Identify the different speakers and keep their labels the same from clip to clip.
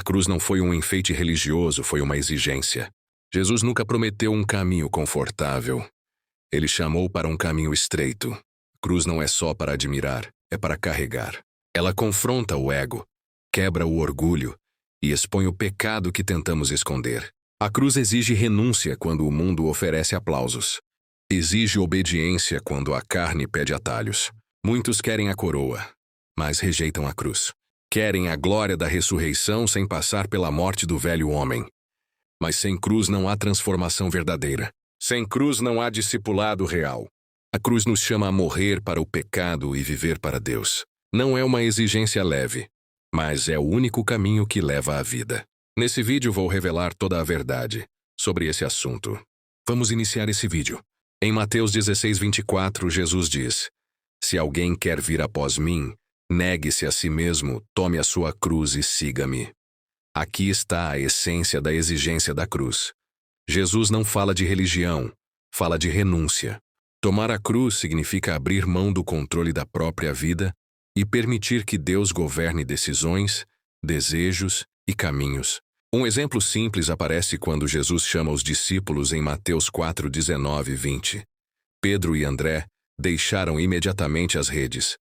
Speaker 1: cruz não foi um enfeite religioso, foi uma exigência. Jesus nunca prometeu um caminho confortável. Ele chamou para um caminho estreito. A cruz não é só para admirar, é para carregar. Ela confronta o ego, quebra o orgulho e expõe o pecado que tentamos esconder. A cruz exige renúncia quando o mundo oferece aplausos. Exige obediência quando a carne pede atalhos. Muitos querem a coroa, mas rejeitam a cruz. Querem a glória da ressurreição sem passar pela morte do velho homem. Mas sem cruz não há transformação verdadeira. Sem cruz não há discipulado real. A cruz nos chama a morrer para o pecado e viver para Deus. Não é uma exigência leve, mas é o único caminho que leva à vida. Nesse vídeo vou revelar toda a verdade sobre esse assunto. Vamos iniciar esse vídeo. Em Mateus 16:24, Jesus diz: Se alguém quer vir após mim, negue-se a si mesmo, tome a sua cruz e siga-me. Aqui está a essência da exigência da cruz. Jesus não fala de religião, fala de renúncia. Tomar a cruz significa abrir mão do controle da própria vida e permitir que Deus governe decisões, desejos e caminhos. Um exemplo simples aparece quando Jesus chama os discípulos em Mateus 4:19 e 20. Pedro e André deixaram imediatamente as redes.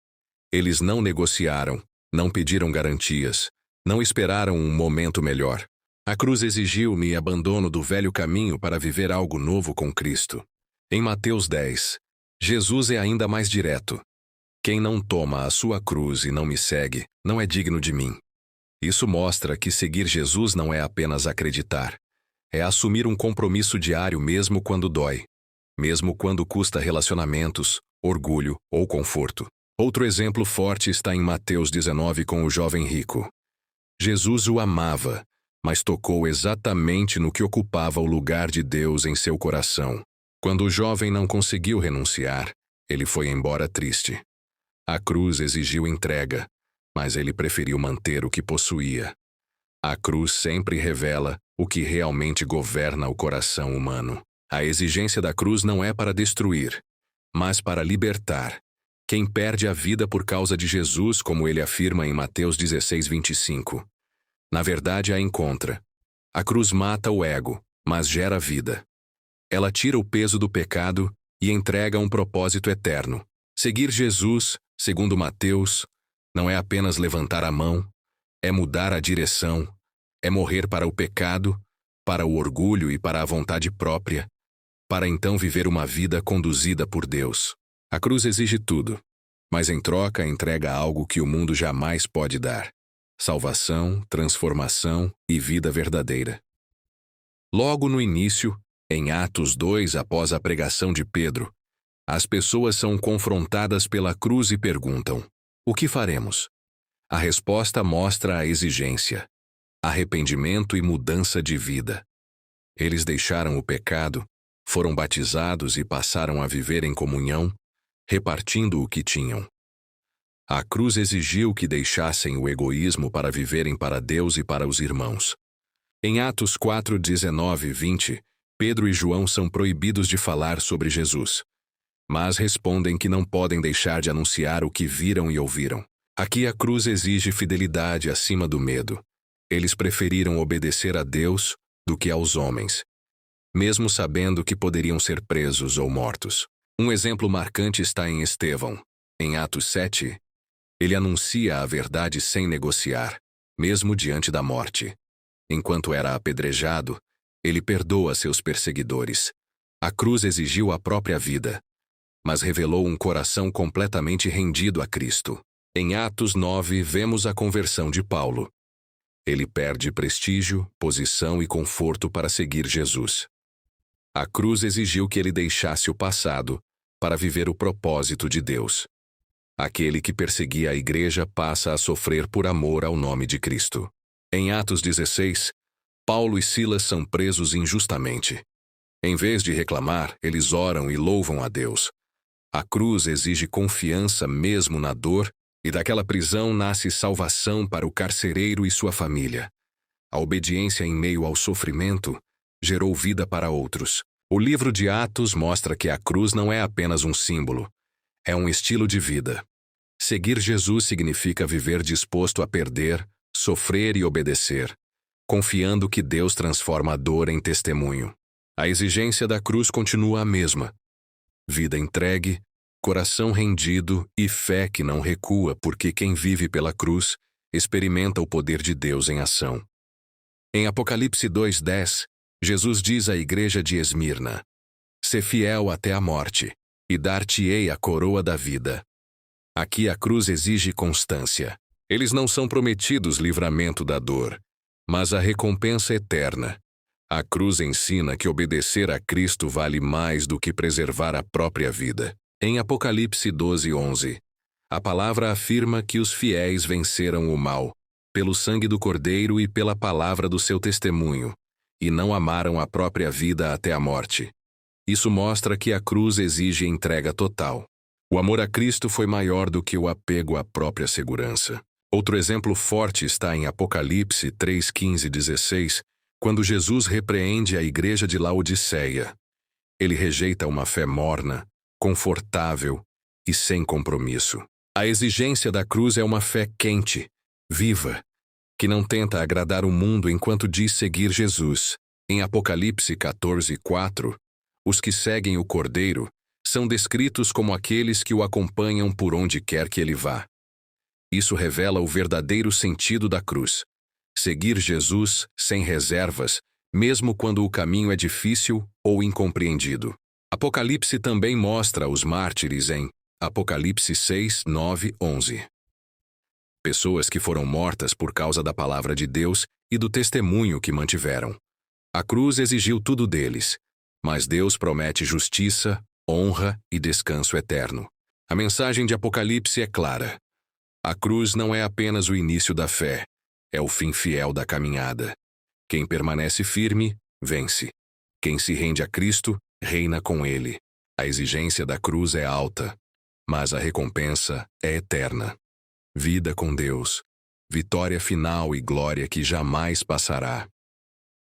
Speaker 1: Eles não negociaram, não pediram garantias, não esperaram um momento melhor. A cruz exigiu-me abandono do velho caminho para viver algo novo com Cristo. Em Mateus 10, Jesus é ainda mais direto. Quem não toma a sua cruz e não me segue, não é digno de mim. Isso mostra que seguir Jesus não é apenas acreditar. É assumir um compromisso diário mesmo quando dói. Mesmo quando custa relacionamentos, orgulho ou conforto. Outro exemplo forte está em Mateus 19 com o jovem rico. Jesus o amava, mas tocou exatamente no que ocupava o lugar de Deus em seu coração. Quando o jovem não conseguiu renunciar, ele foi embora triste. A cruz exigiu entrega, mas ele preferiu manter o que possuía. A cruz sempre revela o que realmente governa o coração humano. A exigência da cruz não é para destruir, mas para libertar. Quem perde a vida por causa de Jesus, como ele afirma em Mateus 16:25, na verdade a encontra. A cruz mata o ego, mas gera vida. Ela tira o peso do pecado e entrega um propósito eterno. Seguir Jesus, segundo Mateus, não é apenas levantar a mão, é mudar a direção, é morrer para o pecado, para o orgulho e para a vontade própria, para então viver uma vida conduzida por Deus. A cruz exige tudo, mas em troca entrega algo que o mundo jamais pode dar: salvação, transformação e vida verdadeira. Logo no início, em Atos 2, após a pregação de Pedro, as pessoas são confrontadas pela cruz e perguntam: o que faremos? A resposta mostra a exigência: arrependimento e mudança de vida. Eles deixaram o pecado, foram batizados e passaram a viver em comunhão, repartindo o que tinham. A cruz exigiu que deixassem o egoísmo para viverem para Deus e para os irmãos. Em Atos 4:19 e 20, Pedro e João são proibidos de falar sobre Jesus, mas respondem que não podem deixar de anunciar o que viram e ouviram. Aqui a cruz exige fidelidade acima do medo. Eles preferiram obedecer a Deus do que aos homens, mesmo sabendo que poderiam ser presos ou mortos. Um exemplo marcante está em Estevão. Em Atos 7, ele anuncia a verdade sem negociar, mesmo diante da morte. Enquanto era apedrejado, ele perdoa seus perseguidores. A cruz exigiu a própria vida, mas revelou um coração completamente rendido a Cristo. Em Atos 9, vemos a conversão de Paulo. Ele perde prestígio, posição e conforto para seguir Jesus. A cruz exigiu que ele deixasse o passado para viver o propósito de Deus. Aquele que perseguia a igreja passa a sofrer por amor ao nome de Cristo. Em Atos 16, Paulo e Silas são presos injustamente. Em vez de reclamar, eles oram e louvam a Deus. A cruz exige confiança mesmo na dor, e daquela prisão nasce salvação para o carcereiro e sua família. A obediência em meio ao sofrimento gerou vida para outros. O livro de Atos mostra que a cruz não é apenas um símbolo, é um estilo de vida. Seguir Jesus significa viver disposto a perder, sofrer e obedecer, confiando que Deus transforma a dor em testemunho. A exigência da cruz continua a mesma: vida entregue, coração rendido e fé que não recua, porque quem vive pela cruz experimenta o poder de Deus em ação. Em Apocalipse 2:10, Jesus diz à igreja de Esmirna: "Sê fiel até a morte, e dar-te-ei a coroa da vida." Aqui a cruz exige constância. Eles não são prometidos livramento da dor, mas a recompensa eterna. A cruz ensina que obedecer a Cristo vale mais do que preservar a própria vida. Em Apocalipse 12:11, a palavra afirma que os fiéis venceram o mal, pelo sangue do Cordeiro e pela palavra do seu testemunho, e não amaram a própria vida até a morte. Isso mostra que a cruz exige entrega total. O amor a Cristo foi maior do que o apego à própria segurança. Outro exemplo forte está em Apocalipse 3:15-16, quando Jesus repreende a igreja de Laodiceia. Ele rejeita uma fé morna, confortável e sem compromisso. A exigência da cruz é uma fé quente, viva, que não tenta agradar o mundo enquanto diz seguir Jesus. Em Apocalipse 14:4, os que seguem o Cordeiro são descritos como aqueles que o acompanham por onde quer que ele vá. Isso revela o verdadeiro sentido da cruz: seguir Jesus sem reservas, mesmo quando o caminho é difícil ou incompreendido. Apocalipse também mostra os mártires em Apocalipse 6:9-11. Pessoas que foram mortas por causa da palavra de Deus e do testemunho que mantiveram. A cruz exigiu tudo deles, mas Deus promete justiça, honra e descanso eterno. A mensagem de Apocalipse é clara: a cruz não é apenas o início da fé, é o fim fiel da caminhada. Quem permanece firme, vence. Quem se rende a Cristo, reina com Ele. A exigência da cruz é alta, mas a recompensa é eterna. Vida com Deus, vitória final e glória que jamais passará.